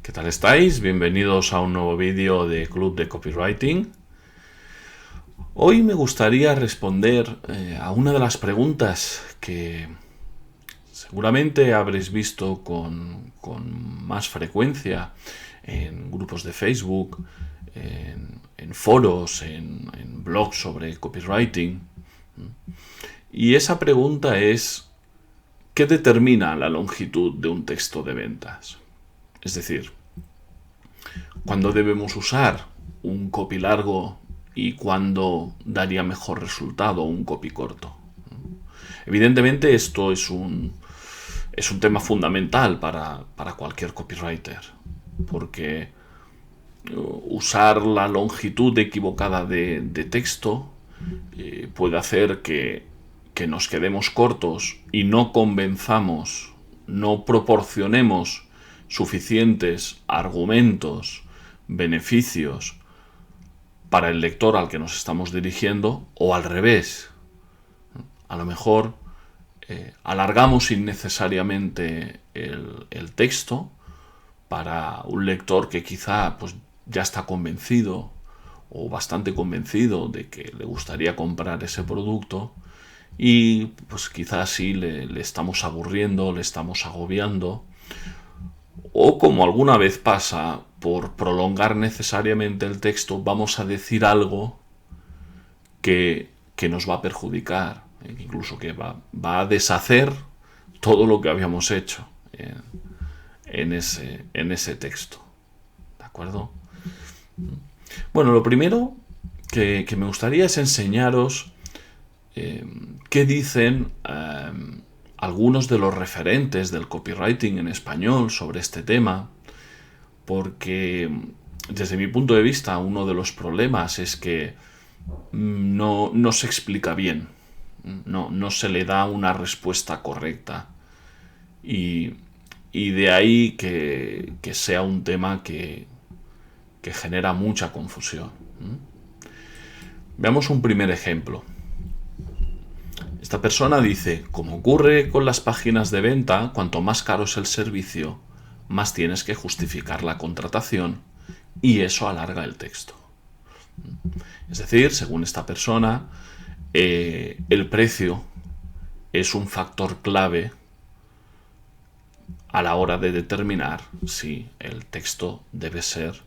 ¿Qué tal estáis? Bienvenidos a un nuevo vídeo de Club de Copywriting. Hoy me gustaría responder a una de las preguntas que seguramente habréis visto con más frecuencia en grupos de Facebook, en foros, en blogs sobre copywriting. Y esa pregunta es: ¿qué determina la longitud de un texto de ventas? Es decir, ¿cuándo debemos usar un copy largo y cuándo daría mejor resultado un copy corto? Evidentemente esto es un tema fundamental para cualquier copywriter, porque usar la longitud equivocada de texto puede hacer que nos quedemos cortos y no convenzamos, no proporcionemos suficientes argumentos, beneficios para el lector al que nos estamos dirigiendo, o al revés. A lo mejor alargamos innecesariamente el texto para un lector que quizá pues, ya está convencido o bastante convencido de que le gustaría comprar ese producto, y pues quizás sí le estamos aburriendo, le estamos agobiando, o como alguna vez pasa, por prolongar necesariamente el texto vamos a decir algo que nos va a perjudicar, incluso que va a deshacer todo lo que habíamos hecho en ese texto. ¿De acuerdo? Bueno, lo primero que me gustaría es enseñaros qué dicen algunos de los referentes del copywriting en español sobre este tema, porque desde mi punto de vista uno de los problemas es que no se explica bien, no se le da una respuesta correcta, y de ahí que sea un tema que genera mucha confusión. Veamos un primer ejemplo. Esta persona dice: como ocurre con las páginas de venta, cuanto más caro es el servicio, más tienes que justificar la contratación, y eso alarga el texto. Es decir, según esta persona, el precio es un factor clave a la hora de determinar si el texto debe ser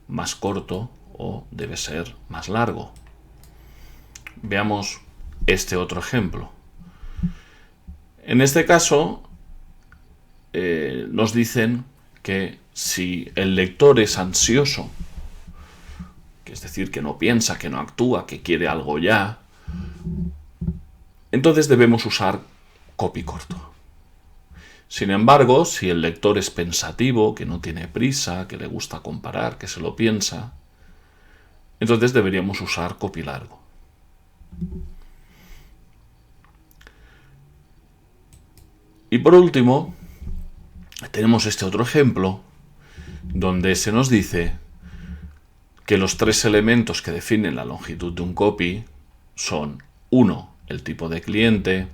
más corto o debe ser más largo. Veamos este otro ejemplo. En este caso, nos dicen que si el lector es ansioso, que es decir, que no piensa, que no actúa, que quiere algo ya, entonces debemos usar copy corto. Sin embargo, si el lector es pensativo, que no tiene prisa, que le gusta comparar, que se lo piensa, entonces deberíamos usar copy largo. Y por último, tenemos este otro ejemplo donde se nos dice que los tres elementos que definen la longitud de un copy son: 1, el tipo de cliente;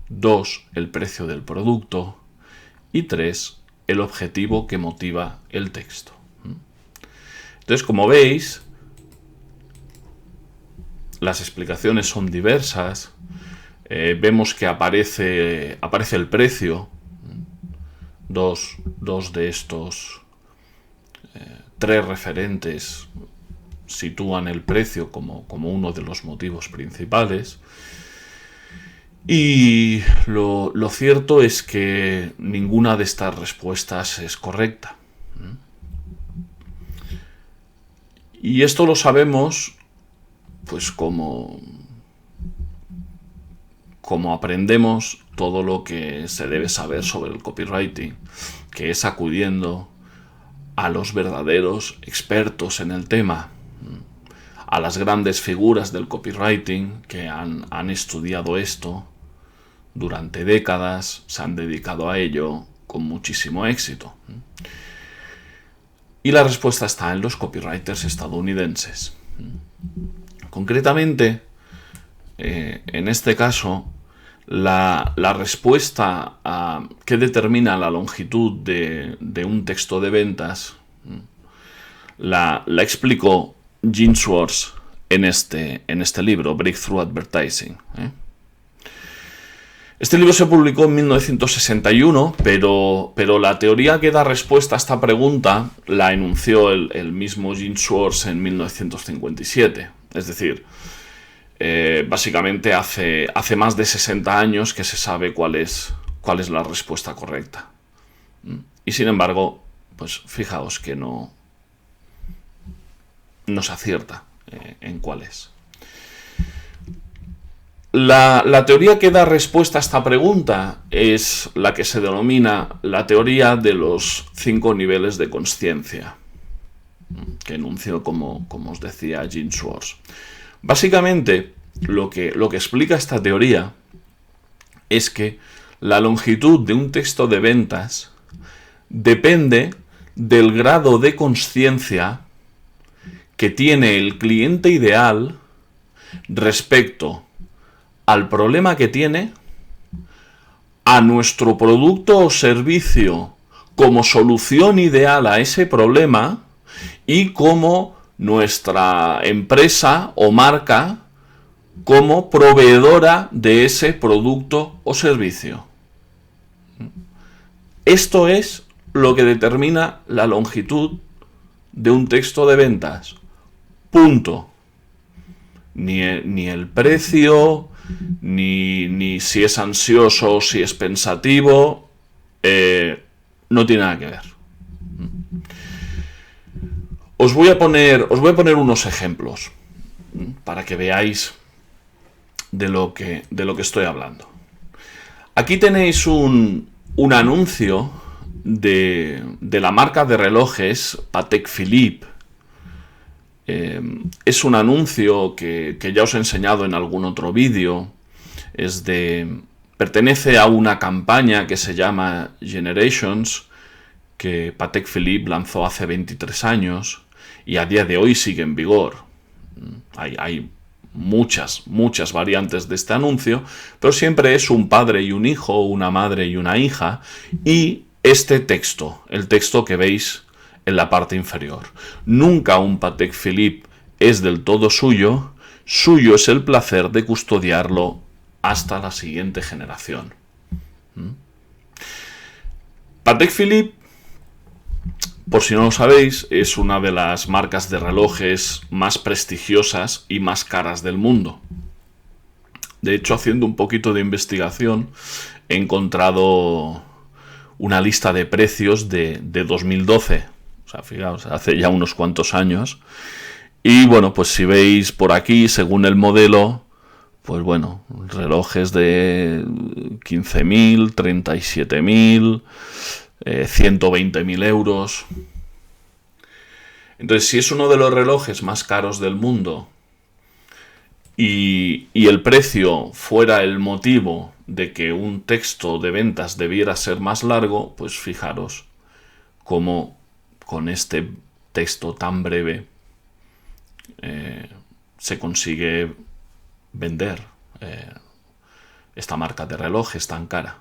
2, el precio del producto; y 3, el objetivo que motiva el texto. Entonces, como veis, las explicaciones son diversas. Vemos que aparece el precio. Dos de estos tres referentes sitúan el precio como uno de los motivos principales. Y lo cierto es que ninguna de estas respuestas es correcta. Y esto lo sabemos pues como aprendemos todo lo que se debe saber sobre el copywriting, que es acudiendo a los verdaderos expertos en el tema, a las grandes figuras del copywriting que han estudiado esto durante décadas, se han dedicado a ello con muchísimo éxito. Y la respuesta está en los copywriters estadounidenses. Concretamente, en este caso, la respuesta a qué determina la longitud de un texto de ventas la explicó Gene Schwartz en este libro, Breakthrough Advertising. Este libro se publicó en 1961, pero la teoría que da respuesta a esta pregunta la enunció el mismo Gene Schwartz en 1957. Es decir, básicamente hace más de 60 años que se sabe cuál es la respuesta correcta. Y sin embargo, pues fijaos que no se acierta en cuál es. La teoría que da respuesta a esta pregunta es la que se denomina la teoría de los 5 niveles de consciencia, que enunció, como os decía, Gene Schwartz. Básicamente, lo que explica esta teoría es que la longitud de un texto de ventas depende del grado de consciencia que tiene el cliente ideal respecto al problema que tiene, a nuestro producto o servicio como solución ideal a ese problema y como nuestra empresa o marca como proveedora de ese producto o servicio. Esto es lo que determina la longitud de un texto de ventas. Punto. Ni el precio, ni si es ansioso o si es pensativo, no tiene nada que ver. Os voy a poner unos ejemplos para que veáis de lo que estoy hablando. Aquí tenéis un anuncio de la marca de relojes Patek Philippe. Es un anuncio que ya os he enseñado en algún otro vídeo. Pertenece a una campaña que se llama Generations, que Patek Philippe lanzó hace 23 años y a día de hoy sigue en vigor. Hay muchas variantes de este anuncio, pero siempre es un padre y un hijo, una madre y una hija, y este texto, el texto que veis en la parte inferior. Nunca un Patek Philippe es del todo suyo, suyo es el placer de custodiarlo hasta la siguiente generación. Patek Philippe, por si no lo sabéis, es una de las marcas de relojes más prestigiosas y más caras del mundo. De hecho, haciendo un poquito de investigación, he encontrado una lista de precios de 2012. O sea, fijaos, hace ya unos cuantos años. Y bueno, pues si veis por aquí, según el modelo, pues bueno, relojes de 15.000, 37.000, 120.000 euros. Entonces, si es uno de los relojes más caros del mundo y el precio fuera el motivo de que un texto de ventas debiera ser más largo, pues fijaros cómo con este texto tan breve se consigue vender esta marca de relojes tan cara.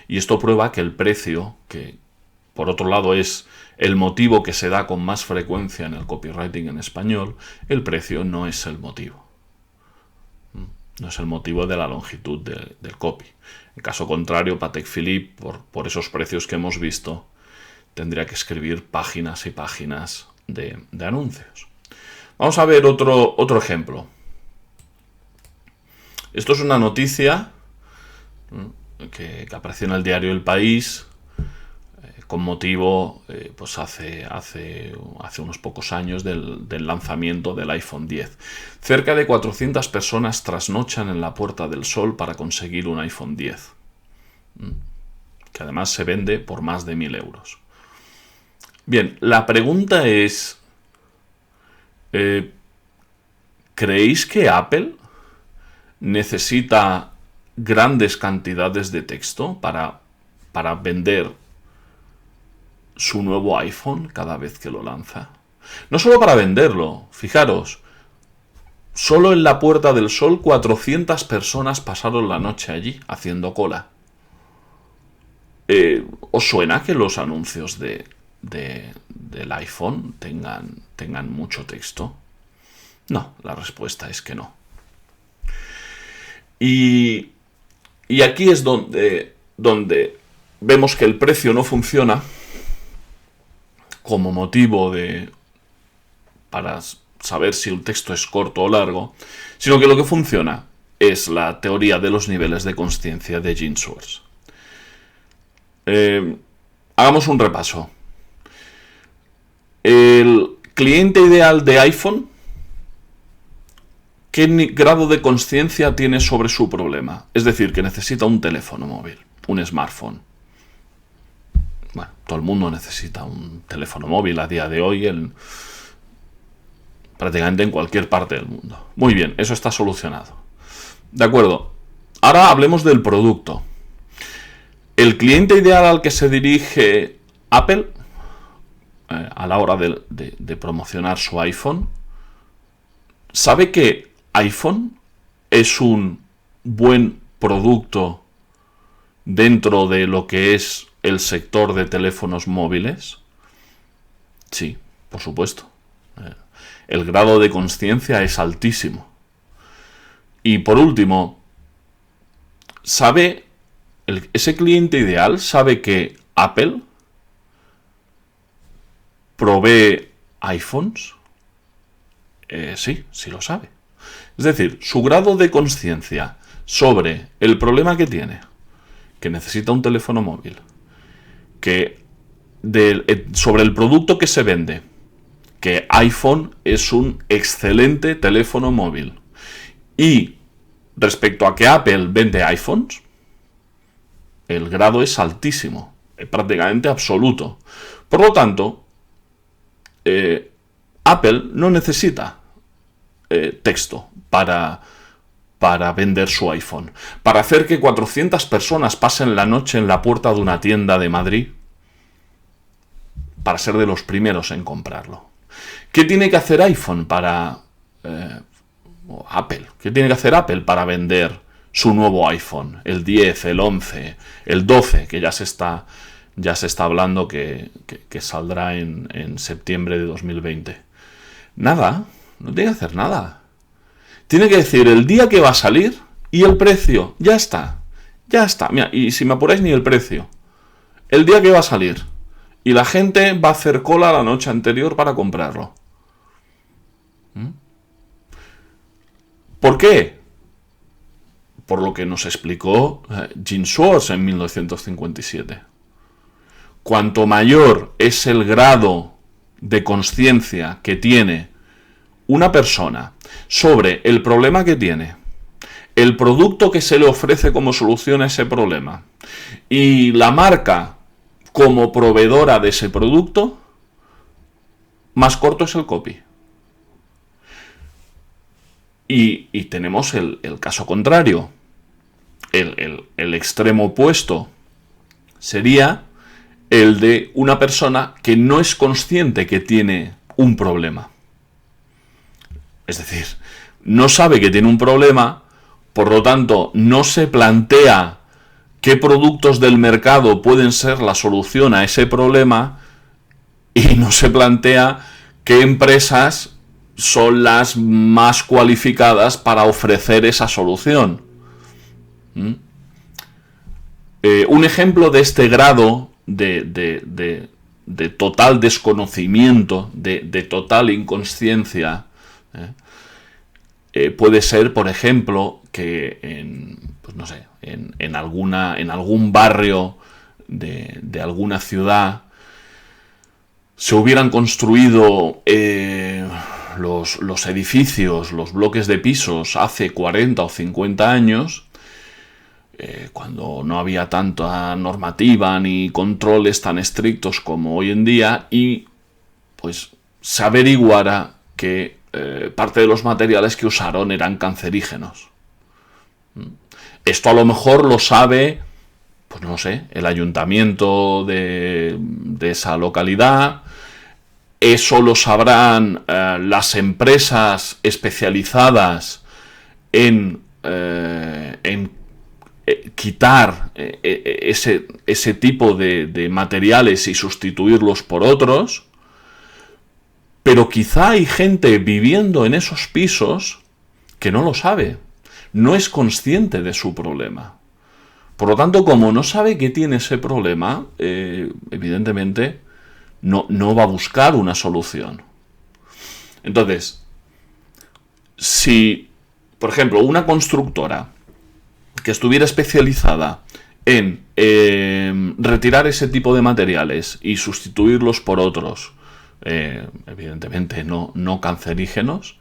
Y esto prueba que el precio, que por otro lado es el motivo que se da con más frecuencia en el copywriting en español, el precio no es el motivo. No es el motivo de la longitud del copy. En caso contrario, Patek Philippe, por esos precios que hemos visto, tendría que escribir páginas y páginas de anuncios. Vamos a ver otro ejemplo. Esto es una noticia que apareció en el diario El País con motivo, pues hace unos pocos años del lanzamiento del iPhone X. Cerca de 400 personas trasnochan en la Puerta del Sol para conseguir un iPhone X, que además se vende por más de 1.000 euros. Bien, la pregunta es, ¿creéis que Apple necesita grandes cantidades de texto para vender su nuevo iPhone cada vez que lo lanza? No solo para venderlo, fijaros, Solo en la Puerta del Sol 400 personas pasaron la noche allí haciendo cola. ¿Os suena que los anuncios del iPhone tengan mucho texto? No, la respuesta es que no. Y aquí es donde vemos que el precio no funciona como motivo para saber si un texto es corto o largo, sino que lo que funciona es la teoría de los niveles de consciencia de Gene Schwartz. Hagamos un repaso. El cliente ideal de iPhone, ¿qué grado de consciencia tiene sobre su problema? Es decir, que necesita un teléfono móvil, un smartphone. Bueno, todo el mundo necesita un teléfono móvil a día de hoy, prácticamente en cualquier parte del mundo. Muy bien, eso está solucionado. De acuerdo. Ahora hablemos del producto. El cliente ideal al que se dirige Apple a la hora de promocionar su iPhone, ¿sabe que iPhone es un buen producto dentro de lo que es el sector de teléfonos móviles? Sí, por supuesto. El grado de consciencia es altísimo. Y por último, ese cliente ideal sabe que Apple provee iPhones? Sí lo sabe. Es decir, su grado de consciencia sobre el problema que tiene, que necesita un teléfono móvil, sobre el producto que se vende, que iPhone es un excelente teléfono móvil, y respecto a que Apple vende iPhones, el grado es altísimo, prácticamente absoluto. Por lo tanto, Apple no necesita texto para vender su iPhone. Para hacer que 400 personas pasen la noche en la puerta de una tienda de Madrid, para ser de los primeros en comprarlo. ¿Qué tiene que hacer Apple? ¿Qué tiene que hacer Apple para vender su nuevo iPhone? El 10, el 11, el 12, que ya se está hablando que saldrá en septiembre de 2020. Nada, no tiene que hacer nada. Tiene que decir el día que va a salir y el precio. Ya está. Mira, y si me apuráis, ni el precio. El día que va a salir. Y la gente va a hacer cola la noche anterior para comprarlo. ¿Por qué? Por lo que nos explicó Gene Schwartz en 1957. Cuanto mayor es el grado de consciencia que tiene una persona sobre el problema que tiene, el producto que se le ofrece como solución a ese problema y la marca como proveedora de ese producto, más corto es el copy. Y tenemos el caso contrario. El extremo opuesto sería el de una persona que no es consciente que tiene un problema. Es decir, no sabe que tiene un problema, por lo tanto, no se plantea qué productos del mercado pueden ser la solución a ese problema y no se plantea qué empresas son las más cualificadas para ofrecer esa solución. Un ejemplo de este grado de total desconocimiento, de total inconsciencia, puede ser, por ejemplo, que en algún barrio de alguna ciudad se hubieran construido los edificios, los bloques de pisos hace 40 o 50 años, cuando no había tanta normativa ni controles tan estrictos como hoy en día, y pues se averiguara que parte de los materiales que usaron eran cancerígenos. Esto a lo mejor lo sabe, pues no sé, el ayuntamiento de esa localidad, eso lo sabrán las empresas especializadas en quitar ese tipo de materiales y sustituirlos por otros, pero quizá hay gente viviendo en esos pisos que no lo sabe, no es consciente de su problema. Por lo tanto, como no sabe que tiene ese problema, evidentemente no va a buscar una solución. Entonces, si, por ejemplo, una constructora que estuviera especializada en retirar ese tipo de materiales y sustituirlos por otros, evidentemente no cancerígenos,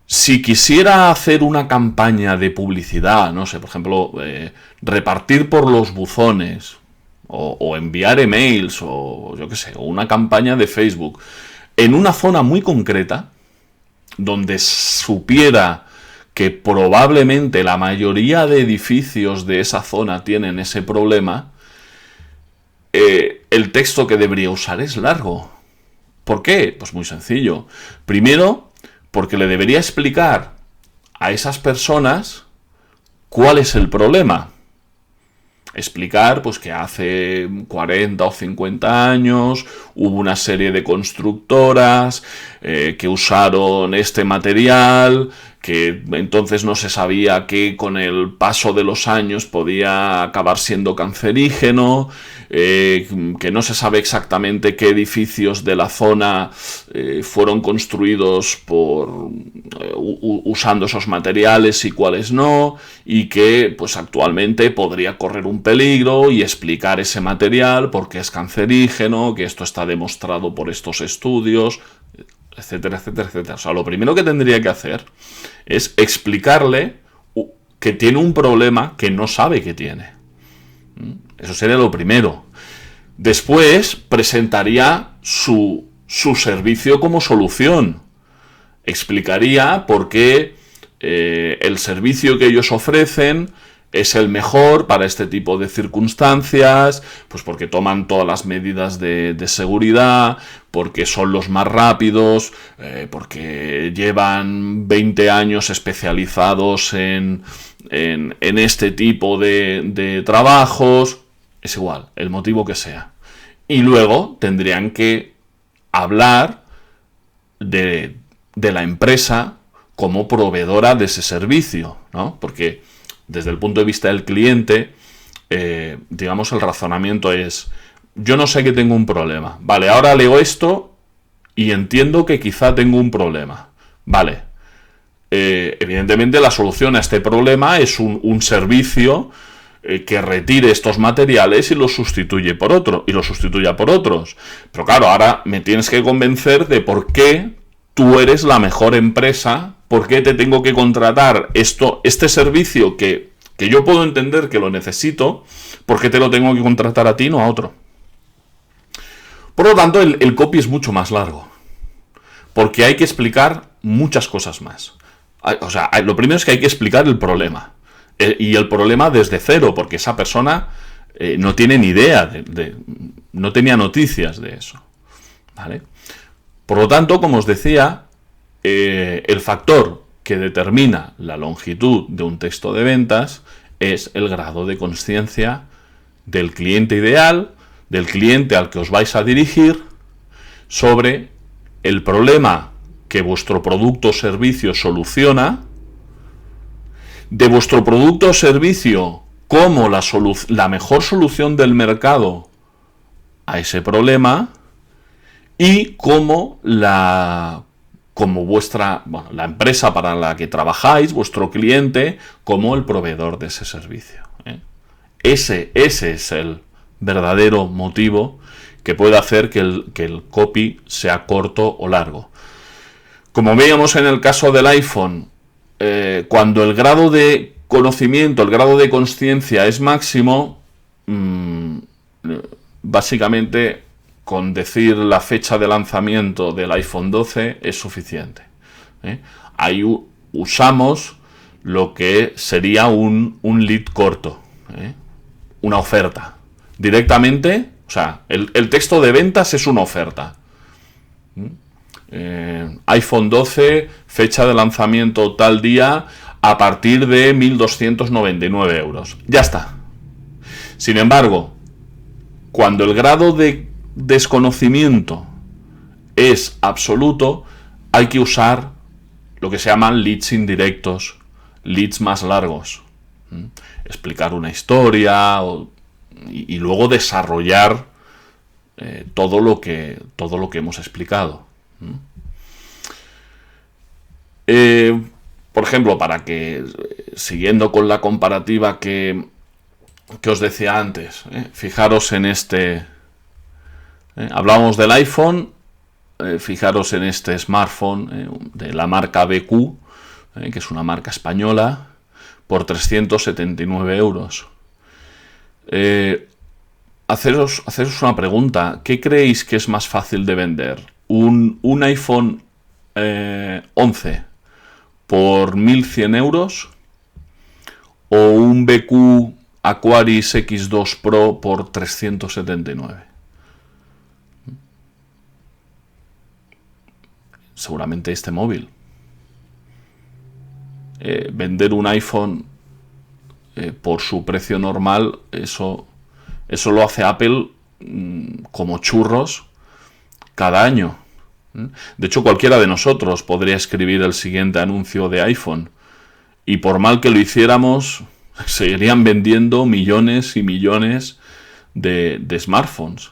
si quisiera hacer una campaña de publicidad, no sé, por ejemplo, repartir por los buzones, o enviar emails, o yo qué sé, o una campaña de Facebook, en una zona muy concreta, donde supiera que probablemente la mayoría de edificios de esa zona tienen ese problema, el texto que debería usar es largo. ¿Por qué? Pues muy sencillo. Primero, porque le debería explicar a esas personas cuál es el problema. Explicar pues que hace 40 o 50 años hubo una serie de constructoras que usaron este material, que entonces no se sabía que con el paso de los años podía acabar siendo cancerígeno, que no se sabe exactamente qué edificios de la zona fueron construidos usando esos materiales y cuáles no, y que pues actualmente podría correr un peligro, y explicar ese material porque es cancerígeno, que esto está demostrado por estos estudios, etcétera, etcétera, etcétera. O sea, lo primero que tendría que hacer es explicarle que tiene un problema que no sabe que tiene. Eso sería lo primero. Después presentaría su servicio como solución. Explicaría por qué el servicio que ellos ofrecen es el mejor para este tipo de circunstancias, pues porque toman todas las medidas de seguridad, porque son los más rápidos, porque llevan 20 años especializados en este tipo de trabajos. Es igual, el motivo que sea. Y luego tendrían que hablar de la empresa como proveedora de ese servicio, ¿no? Porque desde el punto de vista del cliente, digamos, el razonamiento es: yo no sé que tengo un problema. Vale, ahora leo esto y entiendo que quizá tengo un problema. Vale, evidentemente la solución a este problema es un servicio que retire estos materiales y los sustituya por otros. Pero claro, ahora me tienes que convencer de por qué tú eres la mejor empresa, por qué te tengo que contratar este servicio que yo puedo entender que lo necesito, por qué te lo tengo que contratar a ti, no a otro. Por lo tanto, el copy es mucho más largo, porque hay que explicar muchas cosas más. O sea, lo primero es que hay que explicar el problema, y el problema desde cero, porque esa persona no tiene ni idea, no tenía noticias de eso, ¿vale? Por lo tanto, como os decía, el factor que determina la longitud de un texto de ventas es el grado de consciencia del cliente ideal, del cliente al que os vais a dirigir, sobre el problema que vuestro producto o servicio soluciona, de vuestro producto o servicio como la mejor solución del mercado a ese problema, y como la empresa para la que trabajáis, vuestro cliente, como el proveedor de ese servicio. Ese es el verdadero motivo que puede hacer que el copy sea corto o largo. Como veíamos en el caso del iPhone, cuando el grado de conocimiento, el grado de consciencia es máximo, básicamente con decir la fecha de lanzamiento del iPhone 12 es suficiente. Ahí usamos lo que sería un lead corto, una oferta. Directamente, o sea, el texto de ventas es una oferta. iPhone 12, fecha de lanzamiento tal día, a partir de 1.299 euros. Ya está. Sin embargo, cuando el grado de desconocimiento es absoluto, hay que usar lo que se llaman leads indirectos, leads más largos. Explicar una historia y luego desarrollar todo lo que hemos explicado. Por ejemplo, siguiendo con la comparativa que os decía antes, fijaros en este, hablábamos del iPhone, fijaros en este smartphone de la marca BQ, que es una marca española, por 379 euros. Haceros una pregunta, ¿qué creéis que es más fácil de vender? ¿Un iPhone 11 por 1.100 euros o un BQ Aquaris X2 Pro por 379? Seguramente este móvil. Vender un iPhone por su precio normal, eso lo hace Apple como churros cada año. De hecho, cualquiera de nosotros podría escribir el siguiente anuncio de iPhone y por mal que lo hiciéramos, seguirían vendiendo millones y millones de smartphones.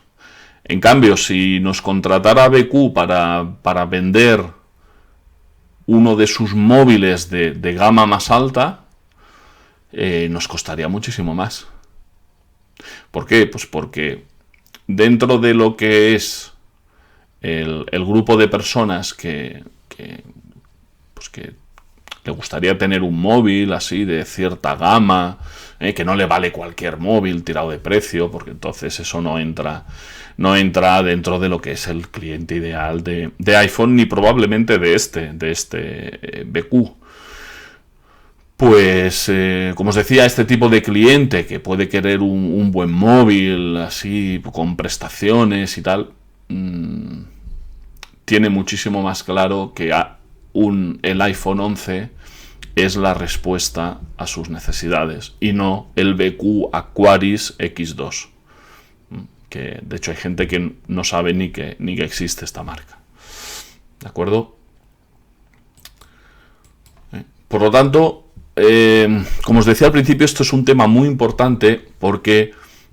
En cambio, si nos contratara BQ para vender uno de sus móviles de gama más alta, nos costaría muchísimo más. ¿Por qué? Pues porque dentro de lo que es el grupo de personas que le gustaría tener un móvil así de cierta gama, que no le vale cualquier móvil tirado de precio, porque entonces eso no entra dentro de lo que es el cliente ideal de iPhone, ni probablemente de este BQ. Pues, como os decía, este tipo de cliente que puede querer un buen móvil, así, con prestaciones y tal, tiene muchísimo más claro que el iPhone 11 es la respuesta a sus necesidades y no el BQ Aquaris X2. Que de hecho hay gente que no sabe ni que existe esta marca. ¿De acuerdo? Por lo tanto, como os decía al principio, esto es un tema muy importante porque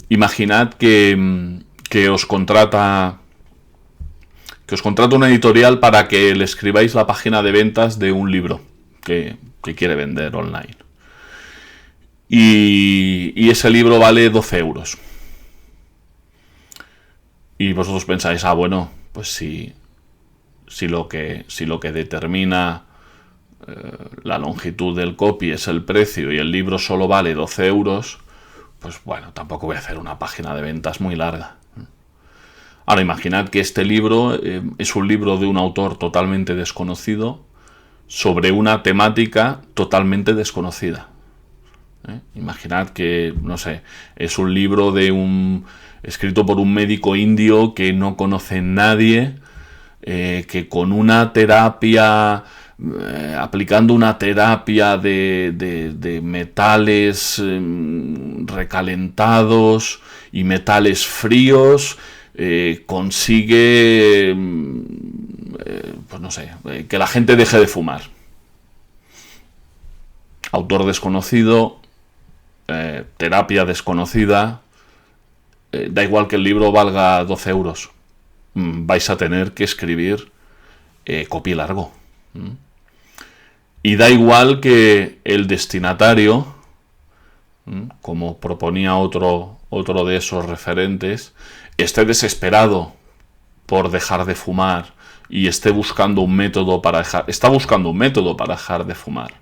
imaginad que os contrata una editorial para que le escribáis la página de ventas de un libro que quiere vender online. Y ese libro vale 12 euros. Y vosotros pensáis, bueno, pues si lo que determina la longitud del copy es el precio y el libro solo vale 12 euros, pues bueno, tampoco voy a hacer una página de ventas muy larga. Ahora, imaginad que este libro es un libro de un autor totalmente desconocido sobre una temática totalmente desconocida. Imaginad que, no sé, es un libro escrito por un médico indio que no conoce nadie, que con una terapia, aplicando una terapia de metales recalentados y metales fríos, consigue, pues no sé, que la gente deje de fumar. Autor desconocido, terapia desconocida, da igual que el libro valga 12 euros. Vais a tener que escribir copy largo. Y da igual que el destinatario, como proponía otro de esos referentes, esté desesperado por dejar de fumar y esté buscando un método para dejar de fumar.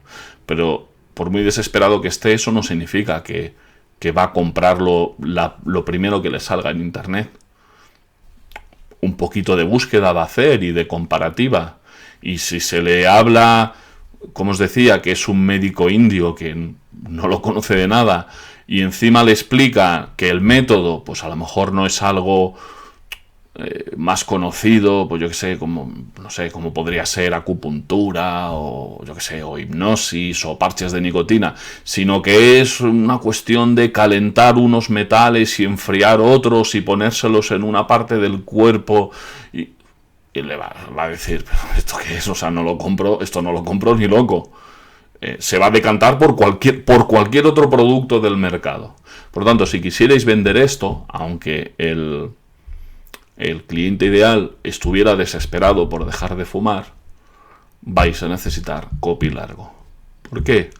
Pero por muy desesperado que esté, eso no significa que va a comprarlo lo primero que le salga en internet. Un poquito de búsqueda va a hacer y de comparativa. Y si se le habla, como os decía, que es un médico indio que no lo conoce de nada, y encima le explica que el método, pues a lo mejor no es algo más conocido, pues yo que sé, como, no sé, como podría ser acupuntura o yo que sé, o hipnosis o parches de nicotina, sino que es una cuestión de calentar unos metales y enfriar otros y ponérselos en una parte del cuerpo y le va a decir, pero ¿esto qué es? O sea, no lo compro, esto no lo compro ni loco. Se va a decantar por cualquier otro producto del mercado. Por lo tanto, si quisierais vender esto, aunque el cliente ideal estuviera desesperado por dejar de fumar, vais a necesitar copy largo. ¿Por qué?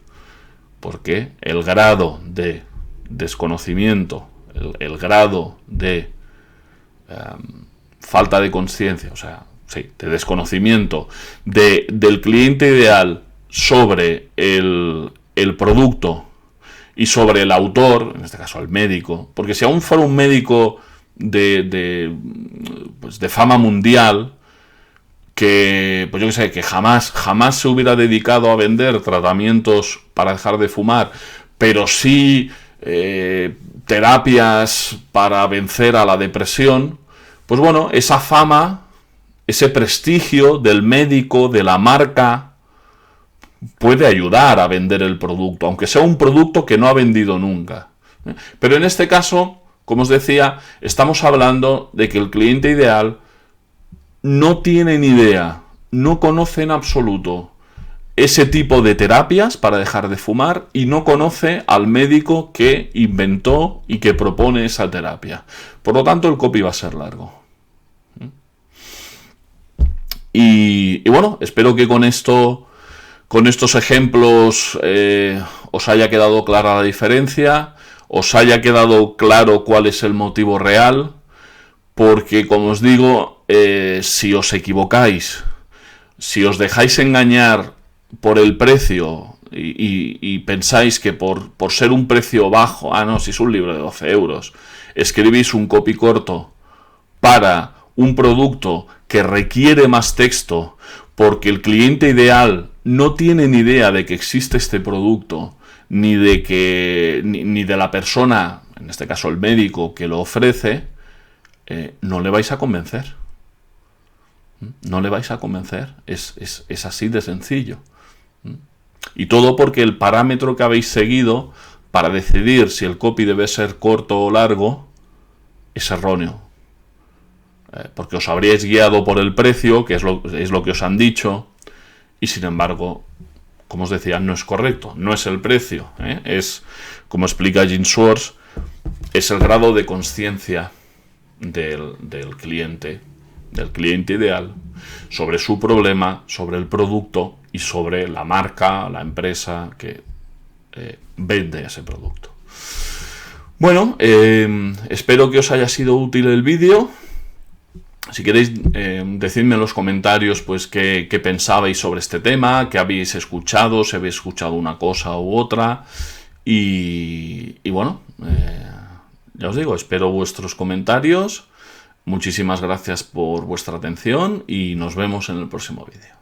Porque el grado de desconocimiento, el grado de falta de conciencia, o sea, sí, de desconocimiento del cliente ideal sobre el producto y sobre el autor, en este caso el médico, porque si aún fuera un médico de fama mundial, que, pues yo que sé, que jamás se hubiera dedicado a vender tratamientos para dejar de fumar, pero sí terapias para vencer a la depresión, pues bueno, esa fama, ese prestigio del médico, de la marca, puede ayudar a vender el producto, aunque sea un producto que no ha vendido nunca. Pero en este caso, como os decía, estamos hablando de que el cliente ideal no tiene ni idea, no conoce en absoluto ese tipo de terapias para dejar de fumar y no conoce al médico que inventó y que propone esa terapia. Por lo tanto, el copy va a ser largo. Y bueno, espero que con estos ejemplos os haya quedado clara la diferencia, os haya quedado claro cuál es el motivo real, porque como os digo, si os equivocáis, si os dejáis engañar por el precio y pensáis que por ser un precio bajo, no, si es un libro de 12 euros, escribís un copy corto para un producto que requiere más texto porque el cliente ideal no tiene ni idea de que existe este producto, ni de la persona, en este caso el médico, que lo ofrece, no le vais a convencer. No le vais a convencer. Es así de sencillo. Y todo porque el parámetro que habéis seguido para decidir si el copy debe ser corto o largo es erróneo. Porque os habríais guiado por el precio, que es lo que os han dicho, y sin embargo, como os decía, no es correcto, no es el precio, es, como explica Jim Schwartz, es el grado de conciencia del cliente ideal, sobre su problema, sobre el producto y sobre la marca, la empresa que vende ese producto. Bueno, espero que os haya sido útil el vídeo. Si queréis, decidme en los comentarios pues qué pensabais sobre este tema, qué habéis escuchado, si habéis escuchado una cosa u otra. Y bueno, ya os digo, espero vuestros comentarios. Muchísimas gracias por vuestra atención y nos vemos en el próximo vídeo.